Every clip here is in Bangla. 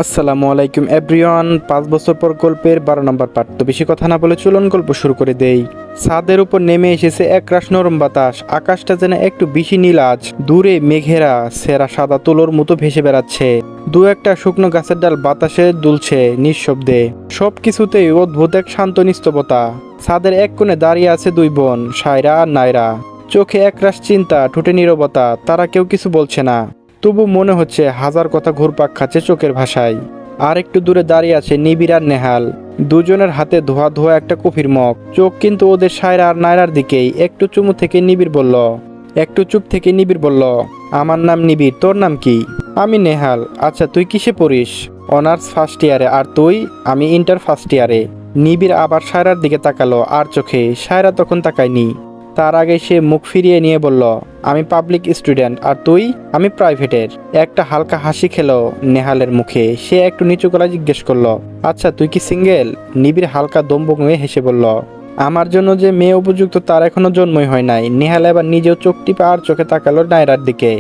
আসসালামু আলাইকুম এভরিওয়ান। 5 বছর পর গল্পের 12 নম্বর পার্ট। তো বেশি কথা না বলে চলুন গল্প শুরু করে দেই। ছাদের উপর নেমে এসেছে একরাশ নরম বাতাস। আকাশটা যেন একটু বেশি নীল আজ। দূরে মেঘেরা সেরা সাদা তুলোর মতো ভেসে বেড়াচ্ছে। দু একটা শুকনো গাছের ডাল বাতাসে দুলছে নিঃশব্দে। সব কিছুতেই অদ্ভুত এক শান্ত নিস্তবতা। ছাদের এক কোণে দাঁড়িয়ে আছে দুই বোন, সায়রা আর নায়রা। চোখে একরাশ চিন্তা, ঠোঁটে নীরবতা। তারা কেউ কিছু বলছে না, তবু মনে হচ্ছে হাজার কথা ঘুরপাক খাচ্ছে চোখের ভাষায়। আর একটু দূরে দাঁড়িয়ে আছে নিবিড় আর নেহাল। দুজনের হাতে ধোয়া ধোয়া একটা কফির মগ। চোখ কিন্তু ওদের সায়রা আর নায়রার দিকেই। একটু চুপ থেকে নিবিড় বলল, আমার নাম নিবিড়, তোর নাম কি? আমি নেহাল। আচ্ছা, তুই কিসে পড়িস? অনার্স ফার্স্ট ইয়ারে। আর তুই? আমি ইন্টার ফার্স্ট ইয়ারে। নিবিড় আবার সায়রার দিকে তাকালো আর চোখে। সায়রা তখন তাকায়নি। তার আগে সে মুখ ফিরিয়ে নিয়ে বলল, আমি পাবলিক স্টুডেন্ট। আর তুই? আমি প্রাইভেটের। একটা হালকা হাসি খেলো নেহালের মুখে। সে একটু নিচু গলায় জিজ্ঞেস করলো, আচ্ছা তুই কি সিঙ্গেল? নিবিড় হালকা দম্বক মেয়ে হেসে বলল, আমার জন্য যে মেয়ে উপযুক্ত তার এখনো জন্মই হয় নাই। নেহাল এবার নিজেও চোখ টিপে আর চোখে তাকালো নায়রার দিকে।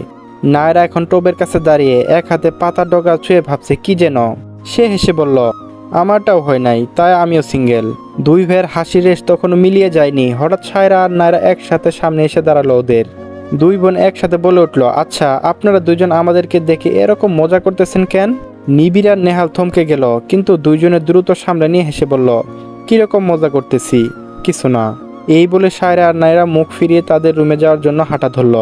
নায়রা এখন টোবের কাছে দাঁড়িয়ে এক হাতে পাতার ডগা ছুঁয়ে ভাবছে কি যেন। সে হেসে বলল, আমারটাও হয় নাই, তাই আমিও সিঙ্গেল। দুই ভাইয়ের হাসির রেশ তখনও মিলিয়ে যায়নি। হঠাৎ সায়রা আর নায়রা একসাথে সামনে এসে দাঁড়ালো ওদের। দুই বোন একসাথে বলে উঠল, আচ্ছা আপনারা দুজন আমাদেরকে দেখে এরকম মজা করতেছেন কেন? নিবিড় আর নেহাল থমকে গেল, কিন্তু দুইজনের দ্রুত সামনে নিয়ে হেসে বলল, কিরকম মজা করতেছি? কিছু না। এই বলে সায়রা আর নায়রা মুখ ফিরিয়ে তাদের রুমে যাওয়ার জন্য হাঁটা ধরল।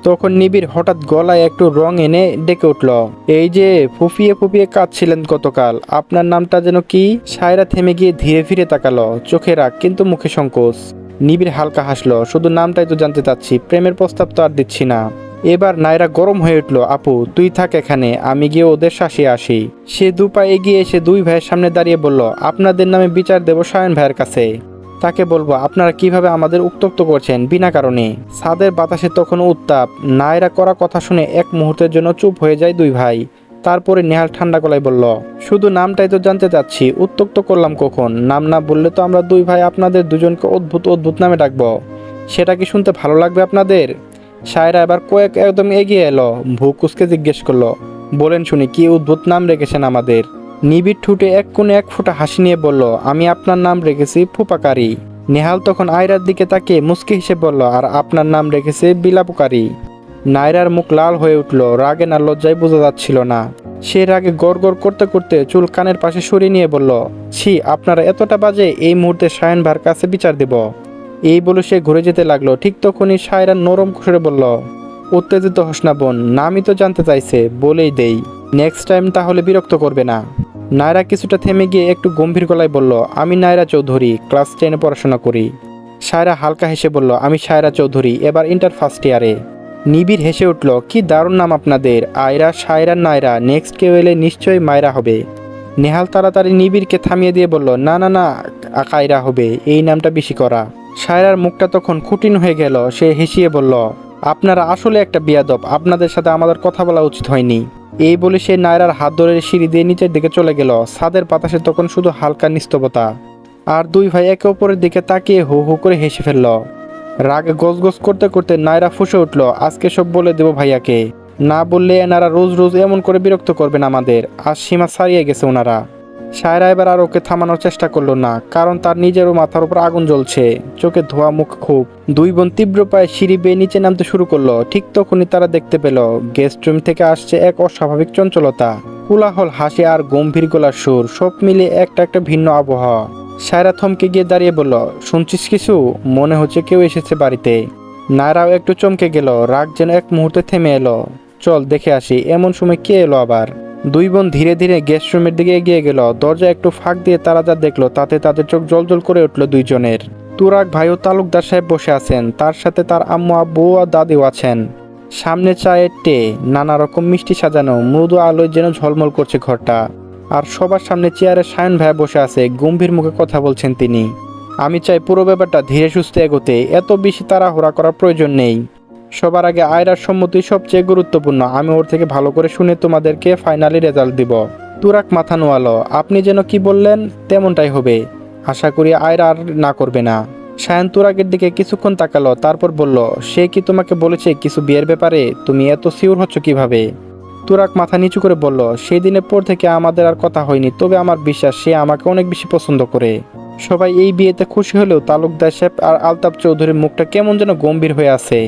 তখন নিবিড় হঠাৎ গলায় একটু রং এনে ডেকে উঠল, এই যে ফুপিয়ে ফুপিয়ে কাঁদছিলেন গতকাল, আপনার নামটা যেন কি? সায়রা থেমে গিয়ে ধীরে ফিরে তাকালো, চোখে রাগ কিন্তু মুখে সংকোচ। নিবিড় হালকা হাসলো, শুধু নামটাই তো জানতে চাচ্ছি, প্রেমের প্রস্তাব তো আর দিচ্ছি না। এবার নায়রা গরম হয়ে উঠল, আপু তুই থাক এখানে, আমি গিয়ে ওদের শাসিয়ে আসি। সে দুপা এগিয়ে এসে দুই ভাইয়ের সামনে দাঁড়িয়ে বলল, আপনাদের নামে বিচার দেব সায়ন ভাইয়ের কাছে। তাকে বলবো আপনারা কিভাবে আমাদের উত্ত্যক্ত করছেন বিনা কারণে। ছাদের বাতাসে তখনও উত্তাপ। নায়রা করা কথা শুনে এক মুহূর্তের জন্য চুপ হয়ে যায় দুই ভাই। তারপরে নেহাল ঠান্ডা গলায় বলল, শুধু নামটাই তো জানতে চাচ্ছি, উত্ত্যক্ত করলাম কখন? নাম না বললে তো আমরা দুই ভাই আপনাদের দুজনকে অদ্ভুত অদ্ভুত নামে ডাকবো। সেটা কি শুনতে ভালো লাগবে আপনাদের? সায়রা এবার একদম এগিয়ে এলো, ভুক কুসকে জিজ্ঞেস করলো, বলেন শুনি কি অদ্ভুত নাম রেখেছেন আমাদের? নিবিড় ঠুটে এক কোণে এক ফোঁটা হাসি নিয়ে বলল, আমি আপনার নাম রেখেছি ফুপাকারি। নেহাল তখন আয়রার দিকে তাকিয়ে মুচকি হেসে বলল, আর আপনার নাম রেখেছে বিলাপকারি। নায়রার মুখ লাল হয়ে উঠল, রাগে না লজ্জায় বোঝা যাচ্ছিল না। সে রাগে গড় করতে করতে চুল কানের পাশে সরিয়ে নিয়ে বলল, ছি আপনারা এতটা বাজে, এই মুহূর্তে সায়ন ভাইয়ের কাছে বিচার দেব। এই বলে সে ঘুরে যেতে লাগলো। ঠিক তখনই সায়রা নরম সুরে বলল, উত্তেজিত হোস না বোন, নামই তো জানতে চাইছে, বলেই দেই। নেক্সট টাইম তাহলে বিরক্ত করবে না। নায়রা কিছুটা থেমে গিয়ে একটু গম্ভীর গলায় বলল, আমি নায়রা চৌধুরী, ক্লাস 10-এ পড়াশোনা করি। সায়রা হালকা হেসে বলল, আমি সায়রা চৌধুরী, এবার ইন্টার ফার্স্ট ইয়ারে। নিবিড় হেসে উঠল, কি দারুণ নাম আপনাদের, আয়রা সায়রা নায়রা, নেক্সট কেউ এলে নিশ্চয়ই মায়রা হবে। নেহাল তাড়াতাড়ি নিবিড়কে থামিয়ে দিয়ে বলল, না না না, কায়রা হবে, এই নামটা বেশি করা। সায়রার মুখটা তখন কঠিন হয়ে গেল। সে হেসিয়ে বলল, আপনারা আসলে একটা বিয়াদব, আপনাদের সাথে আমাদের কথা বলা উচিত হয়নি। এই বলে সে নায়রার হাত ধরে সিঁড়ি দিয়ে নিচের দিকে চলে গেল। ছাদের বাতাসে তখন শুধু হালকা নিস্তবতা। আর দুই ভাই একে অপরের দিকে তাকিয়ে হু হু করে হেসে ফেলল। রাগে গজগজ করতে করতে নায়রা ফুঁসে উঠল, আজকে সব বলে দেব ভাইয়াকে। না বললে এনারা রোজ রোজ এমন করে বিরক্ত করবেন আমাদের। আর সীমা ছাড়িয়ে গেছে ওনারা। সায়রা এবার আর ওকে থামানোর চেষ্টা করলো না, কারণ তার নিজেরও মাথার উপর আগুন জ্বলছে, চোখে ধোয়া, মুখ খুব। দুই বোন তীব্র পায়ে সিঁড়ি বেয়ে নিচে নামতে শুরু করলো। ঠিক তখনই তারা দেখতে পেল গেস্ট রুম থেকে আসছে এক অস্বাভাবিক চঞ্চলতা, কোলাহল, হাসি আর গম্ভীর গলার সুর, সব মিলিয়ে একটা ভিন্ন আবহাওয়া। সায়রা থমকে গিয়ে দাঁড়িয়ে বলল, শুনছিস কিছু? মনে হচ্ছে কেউ এসেছে বাড়িতে। নায়রাও একটু চমকে গেল, রাগ যেন এক মুহূর্তে থেমে এলো। চল দেখে আসি, এমন সময় কে এলো আবার। দুই বোন ধীরে ধীরে গেস্ট রুমের দিকে এগিয়ে গেল। দরজা একটু ফাঁক দিয়ে তারা যা দেখলো তাতে তাদের চোখ জলজল করে উঠল দুইজনের। তুরাগ ভাই ও তালুকদার সাহেব বসে আছেন, তার সাথে তার আম্মু আব্বু আর দাদিও আছেন। সামনে চায়ের টে, নানা রকম মিষ্টি সাজানো, মৃদু আলোয় যেন ঝলমল করছে ঘরটা। আর সবার সামনে চেয়ারে সায়ন ভাই বসে আছে, গম্ভীর মুখে কথা বলছেন তিনি। আমি চাই পুরো ব্যাপারটা ধীরে সুস্থে এগোতে, এত বেশি তাড়াহুড়া করার প্রয়োজন নেই। সবার আগে আয়রার সম্মতি সবচেয়ে গুরুত্বপূর্ণ, আমি ওর থেকে ভালো করে শুনে তোমাদেরকে ফাইনালি রেজাল্ট দিব। তুরাক মাথা নোয়ালো, আপনি যেন কি বললেন তেমনটাই হবে। আশা করি আয়রা আর না করবে না। সায়ন তুরাগের দিকে কিছুক্ষণ তাকালো, তারপর বলল, সে কি তোমাকে বলেছে কিছু বিয়ের ব্যাপারে? তুমি এত সিউর হচ্ছ কিভাবে? তুরাগ মাথা নিচু করে বলল, সেই দিনের পর থেকে আমাদের আর কথা হয়নি, তবে আমার বিশ্বাস সে আমাকে অনেক বেশি পছন্দ করে। সবাই এই বিয়েতে খুশি হলেও তালুকদার সাহেব আর আলতাফ চৌধুরীর মুখটা কেমন যেন গম্ভীর হয়ে আছে।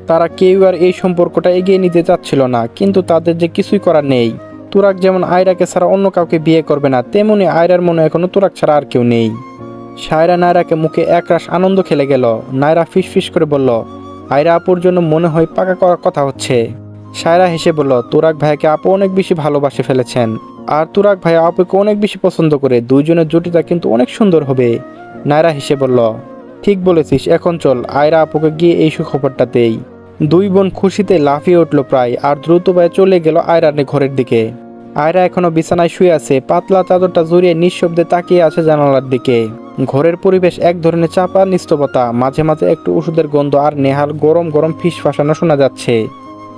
তারা কেউ আর এই সম্পর্কটা এগিয়ে নিতে চাচ্ছিল না, কিন্তু তাদের যে কিছুই করার নেই। তুরাগ যেমন আয়রাকে ছাড়া অন্য কাউকে বিয়ে করবে না, তেমনি আয়রার মনে এখনো তুরাগ ছাড়া আর কেউ নেই। সায়রা নায়রাকে মুখে একরাশ আনন্দ খেলে গেল। নায়রা ফিসফিস করে বলল, আয়রা আপুর জন্য মনে হয় পাকা করার কথা হচ্ছে। সায়রা হেসে বলল, তুরাগ ভাইকে আপু অনেক বেশি ভালোবাসে ফেলেছেন, আর তুরাগ ভাই আপুকে অনেক বেশি পছন্দ করে, দুইজনের জুটিটা কিন্তু অনেক সুন্দর হবে। নায়রা হেসে বলল, ঠিক বলেছিস, এখন চল আয়রা আপুকে গিয়ে এই সুখবরটা দেই। দুই বোন খুশিতে লাফিয়ে উঠল প্রায়, আর দ্রুত পায়ে চলে গেল আয়রার ঘরের দিকে। আয়রা এখনো বিছানায় শুয়ে আছে, পাতলা চাদরটা জড়িয়ে নিঃশব্দে তাকিয়ে আছে জানালার দিকে। ঘরের পরিবেশ এক ধরনের চাপা নিস্তবতা, মাঝে মাঝে একটু ওষুধের গন্ধ আর নেহাল গরম গরম ফিস ফাঁসানো শোনা যাচ্ছে।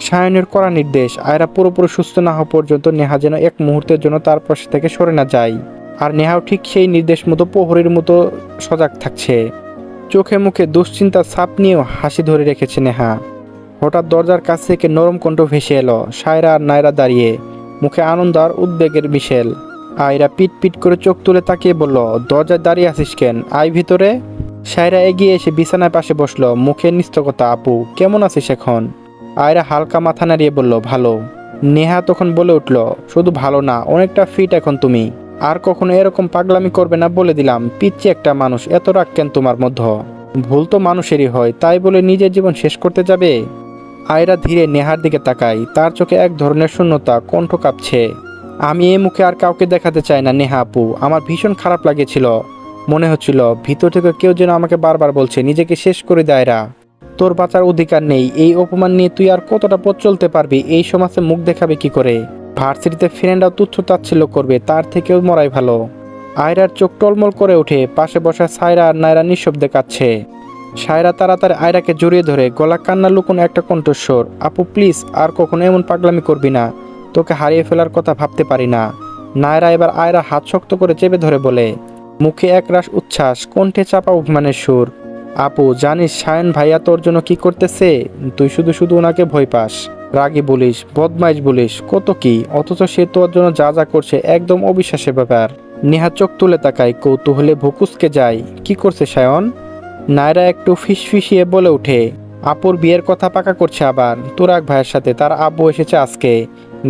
সায়নের কড়া নির্দেশ, আয়রা পুরোপুরি সুস্থ না হওয়া পর্যন্ত নেহা যেন এক মুহূর্তের জন্য তার পাশে থেকে সরে না যায়। আর নেহাও ঠিক সেই নির্দেশ মতো প্রহরীর মতো সজাগ থাকছে। চোখে মুখে দুশ্চিন্তার ছাপ নিয়েও হাসি ধরে রেখেছে নেহা। হঠাৎ দরজার কাছ থেকে নরম কণ্ঠ ভেসে এলো। সায়রা আর নায়রা দাঁড়িয়ে, মুখে আনন্দ আর উদ্বেগের মিশেল। আয়রা পিট পিট করে চোখ তুলে তাকিয়ে বলল, দরজায় দাঁড়িয়ে আছিস কেন, আয় ভিতরে। সায়রা এগিয়ে এসে বিছানার পাশে বসলো, মুখে নিস্তকতা, আপু কেমন আছিস এখন? আয়রা হালকা মাথা নাড়িয়ে বলল, ভালো। নেহা তখন বলে উঠল, শুধু ভালো না, অনেকটা ফিট এখন তুমি। আর কখনো এরকম পাগলামি করবে না বলে দিলাম, পিচ্ছি একটা মানুষ, এত রাগ কেন তোমার মধ্যে? ভুল তো মানুষেরই হয়, তাই বলে নিজের জীবন শেষ করতে যাবে? আয়রা ধীরে নেহার দিকে তাকায়, তার চোখে এক ধরনের শূন্যতা, কণ্ঠ কাঁপছে। আমি এই মুখে আর কাউকে দেখাতে চাই না নেহা আপু, আমার ভীষণ খারাপ লাগেছিল। মনে হচ্ছিল ভিতর থেকে কেউ যেন আমাকে বারবার বলছে, নিজেকে শেষ করে দেয় আয়রা, তোর বাঁচার অধিকার নেই। এই অপমান নিয়ে তুই আর কতটা পথ চলতে পারবি? এই সমাজে মুখ দেখাবে কি করে? ভার্সিটিতে ফ্রেন্ডরা তুচ্ছ তাচ্ছিল্য করবে, তার থেকেও মরাই ভালো। আয়রার চোখ টলমল করে ওঠে, পাশে বসা সায়রা আর নায়রা নিঃশব্দে কাঁদছে। সায়রা তাড়াতাড়ি আয়রাকে জড়িয়ে ধরে, গলা কান্না লুকোনো একটা কণ্ঠস্বর, আপু প্লিজ আর কখনো এমন পাগলামি করবি না, তোকে হারিয়ে ফেলার কথা ভাবতে পারি না। নায়রা এবার আয়রা হাত শক্ত করে চেপে ধরে বলে, মুখে একরাশ উচ্ছ্বাস, কণ্ঠে চাপা অভিমানের সুর, আপু জানিস সায়ন ভাইয়া তোর জন্য কি করতেছে? তুই শুধু শুধু ওনাকে ভয় পাস, রাগী বলিস, বদমাইশ বলিস, কত কি, অথচ সে তোর জন্য যা যা করছে একদম অবিশ্বাসের ব্যাপার। নেহা চোখ তুলে তাকায়, কৌতূহলে ভুকুসকে যায়, কি করছে সায়ন? নায়রা একটু ফিসফিসিয়ে বলে ওঠে, আপুর বিয়ের কথা পাকা করছে আবার তুরাগ ভাইয়ের সাথে, তার আব্বু এসেছে আজকে,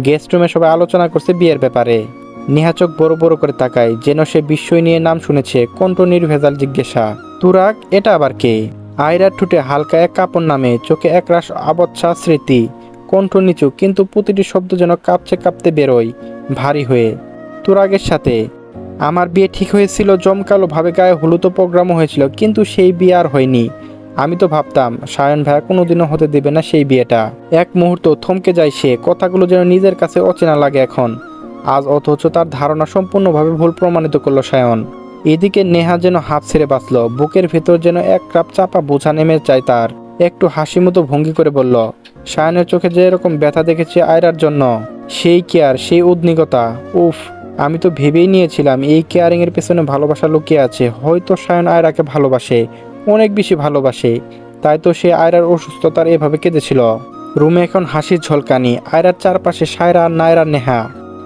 গেস্ট রুমে সবাই আলোচনা করছে বিয়ের ব্যাপারে। নেহা চোখ বড় বড় করে তাকায়, যেন সে বিস্ময় নিয়ে নাম শুনেছে। কণ্ঠ নির্ভেজাল জিজ্ঞাসা, তুরাগ এটা আবার কে? আয়রার ঠোঁটে হালকা এক কাপড় নামে, চোখে একরাশ আবচ্ছা স্মৃতি, কণ্ঠ নিচু, কিন্তু প্রতিটি শব্দ যেন কাঁপতে কাঁপতে বেরোয় ভারী হয়ে। তুরাগের সাথে আমার বিয়ে ঠিক হয়েছিল, জমকালো ভাবে গায়ে হলুদ প্রোগ্রামও হয়েছিল, কিন্তু সেই বিয়ে আর হয়নি। আমি তো ভাবতাম সায়ন ভাইয়া কোনোদিনও হতে দেবে না সেই বিয়েটা। এক মুহূর্ত থমকে যায় সে, কথাগুলো যেন নিজের কাছে অচেনা লাগে এখন আজ, অথচ তার ধারণা সম্পূর্ণভাবে ভুল প্রমাণিত করলো সায়ন। এদিকে নেহা যেন হাফ ছেড়ে বাঁচল, বুকের ভেতর যেন এক কাপ চাপা বোঝা নেমে যায় তার। একটু হাসি মতো ভঙ্গি করে বলল, সায়নের চোখে যে এরকম ব্যথা দেখেছি আয়রার জন্য, সেই কেয়ার, সেই উদ্বিগ্নতা, উফ, আমি তো ভেবেই নিয়েছিলাম এই কেয়ারিং এর পেছনে ভালোবাসা লুকিয়ে আছে। হয়তো সায়ন আয়রাকে ভালোবাসে, অনেক বেশি ভালোবাসে, তাই তো সে আয়রার অসুস্থতার এভাবে কেঁদেছিল। রুমে এখন হাসির ঝলকানি, আয়রার চারপাশে সায়রা আর নায়রা নেহা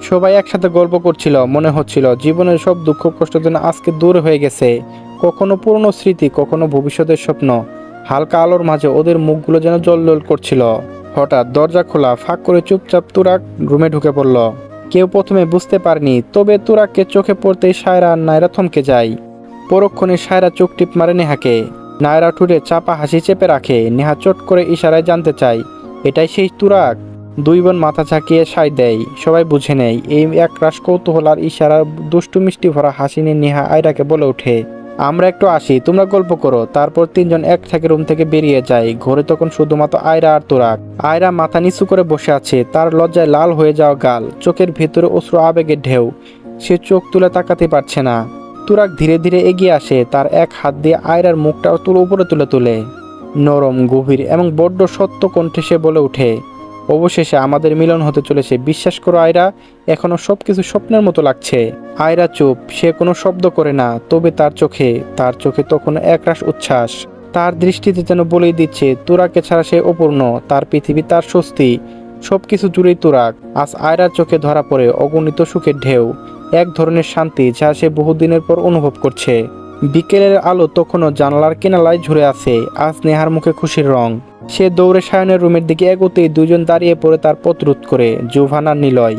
সবাই একসাথে গল্প করছিল। মনে হচ্ছিল জীবনের সব দুঃখ কষ্ট যেন আজকে দূর হয়ে গেছে, কখনো পুরনো স্মৃতি, কখনো ভবিষ্যতের স্বপ্ন। হালকা আলোর মাঝে ওদের মুখগুলো যেন জলজল করছিল। হঠাৎ দরজা খোলা, ফাঁক করে চুপচাপ তুরাগ রুমে ঢুকে পড়ল। কেউ প্রথমে বুঝতে পারেনি, তবে তুরাগকে চোখে পড়তেই সায়রা আর নায়রা থমকে যায়। পরক্ষণে সায়রা চোখ টিপ মারে নেহাকে, নায়রা ঠুটে চাপা হাসি চেপে রাখে। নেহা চট করে ইশারায় জানতে চায়, এটাই সেই তুরাগ? দুই বোন মাথা ঝাঁকিয়ে সায় দেয়, সবাই বুঝে নেয়। এই একরাশ কৌতূহল আর ইশারা দুষ্টু মিষ্টি ভরা হাসি নিয়ে নেহা আয়রাকে বলে ওঠে, আমরা একটু আসি, তোমরা গল্প করো। তারপর তিনজন এক থেকে রুম থেকে বেরিয়ে যায়। ঘরে তখন শুধুমাত্র আয়রা আর তুরাগ। আয়রা মাথা নিচু করে বসে আছে, তার লজ্জায় লাল হয়ে যাওয়া গাল, চোখের ভেতরে অশ্রু আবেগের ঢেউ, সে চোখ তুলে তাকাতে পারছে না। তুরাগ ধীরে ধীরে এগিয়ে আসে, তার এক হাত দিয়ে আয়রার মুখটা উপরে তুলে নরম, গভীর এবং বড্ড সত্য কণ্ঠে সে বলে ওঠে, অবশেষে আমাদের মিলন হতে চলেছে, বিশ্বাস করো আয়রা, এখনো সবকিছু স্বপ্নের মতো লাগছে। আয়রা চুপ, সে কোনো শব্দ করে না, তবে তার চোখে তখন একরাশ উচ্ছ্বাস। তার দৃষ্টিতে যেন বলেই দিচ্ছে তুরাগকে ছাড়া সে অপূর্ণ, তার পৃথিবী, তার স্বস্তি। সবকিছু জুড়েই তুরাক। আজ আয়রার চোখে ধরা পড়ে অগণিত সুখের ঢেউ, এক ধরনের শান্তি যা সে বহুদিনের পর অনুভব করছে। বিকেলের আলো তখনও জানালার কিনালায় ঝরে আছে। আজ নেহার মুখে খুশির রং। সে দৌড়ে সায়নের রুমের দিকে এগোতেই দুজন দাঁড়িয়ে পড়ে তার প্রতিরোধ করে, জুভান আর নিলয়।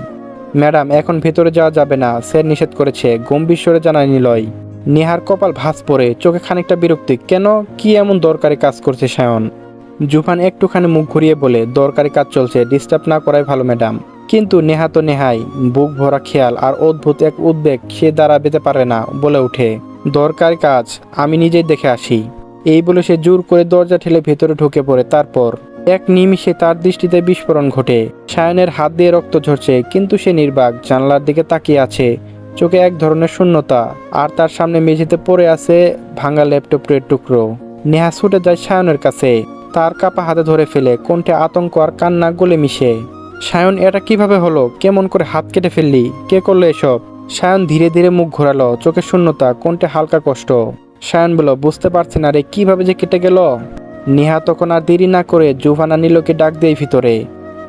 ম্যাডাম, এখন ভেতরে যাওয়া যাবে না, স্যার নিষেধ করেছে, গম্ভীর স্বরে জানায় নিলয়। নেহার কপাল ভাঁজ পড়ে, চোখে খানিকটা বিরক্তি। কেন, কি এমন দরকারি কাজ করছে সায়ন? জুভান একটুখানি মুখ ঘুরিয়ে বলে, দরকারি কাজ চলছে, ডিস্টার্ব না করাই ভালো ম্যাডাম। কিন্তু নেহা তো নেহাই, বুক ভরা খেয়াল আর অদ্ভুত এক উদ্বেগ সে দাঁড়াতে পারে না, বলে ওঠে, দরকারি কাজ আমি নিজেই দেখে আসি। এই বলে সে জোর করে দরজা ঠেলে ভেতরে ঢুকে পড়ে। তারপর এক নিমিষে তার দৃষ্টিতে বিস্ফোরণ ঘটে। সায়নের হাত দিয়ে রক্ত ঝরছে, কিন্তু সে নির্বাক, জানলার দিকে তাকিয়ে আছে, চোখে এক ধরনের শূন্যতা। আর তার সামনে মেঝেতে পড়ে আছে ভাঙা ল্যাপটপের টুকরো। নেহা ছুটে যায় সায়নের কাছে, তার কাপা হাতে ধরে ফেলে, কণ্ঠে আতঙ্ক আর কান্না গলে মিশে। সায়ন, এটা কিভাবে হলো? কেমন করে হাত কেটে ফেললি? কে করলো এসব? সায়ন ধীরে ধীরে মুখ ঘোরালো, চোখে শূন্যতা, কণ্ঠে হালকা কষ্ট। সায়ন বলল, বুঝতে পারছি না রে, কিভাবে যে কেটে গেল। নেহা তখন আর দেরি না করে জুভানা নিলকে ডাক দেয় ভিতরে।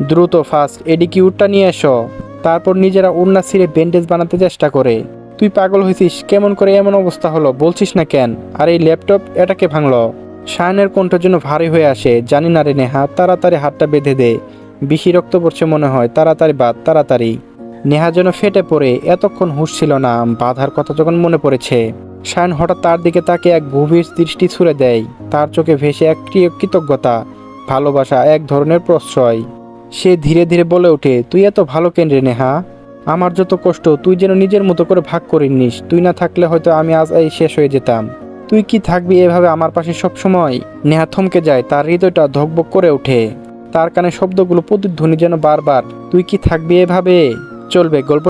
দ্রুত ফাস্ট এডিকিউটটা নিয়ে এসো। তারপর নিজেরা ওড়না ছিঁড়ে ব্যান্ডেজ বানাতে চেষ্টা করে। তুই পাগল হয়েছিস? কেমন করে এমন অবস্থা হলো বলছিস না কেন? আর এই ল্যাপটপ এটাকে ভাঙলো? সায়নের কণ্ঠ যেন ভারী হয়ে আসে। জানি না রে নেহা, তাড়াতাড়ি হাতটা বেঁধে দে, বেশি রক্ত পড়ছে মনে হয়, তাড়াতাড়ি বাদ, তাড়াতাড়ি। নেহা যেন ফেটে পড়ে, এতক্ষণ হুঁশ ছিল না, বাধার কথা যখন মনে পড়েছে। সায়ন হঠাৎ তার দিকে তাকে এক গভীর দৃষ্টি ছুড়ে দেয়। তার চোখে ভেসে এক কৃতজ্ঞতা, ভালোবাসা, এক ধরনের প্রশ্রয়। সে ধীরে ধীরে বলে ওঠে, তুই এত ভালো কেন রে নেহা? আমার যত কষ্ট তুই যেন নিজের মতো করে ভাগ করে নিস। তুই না থাকলে হয়তো আমি আজ এই শেষ হয়ে যেতাম। তুই কি থাকবি এভাবে আমার পাশে সব সময়? নেহা থমকে যায়, তার হৃদয়টা ধকবক করে ওঠে। তার কানে শব্দগুলো প্রতিধ্বনি যেন বারবার, তুই কি থাকবি এভাবে? চলবে, গল্প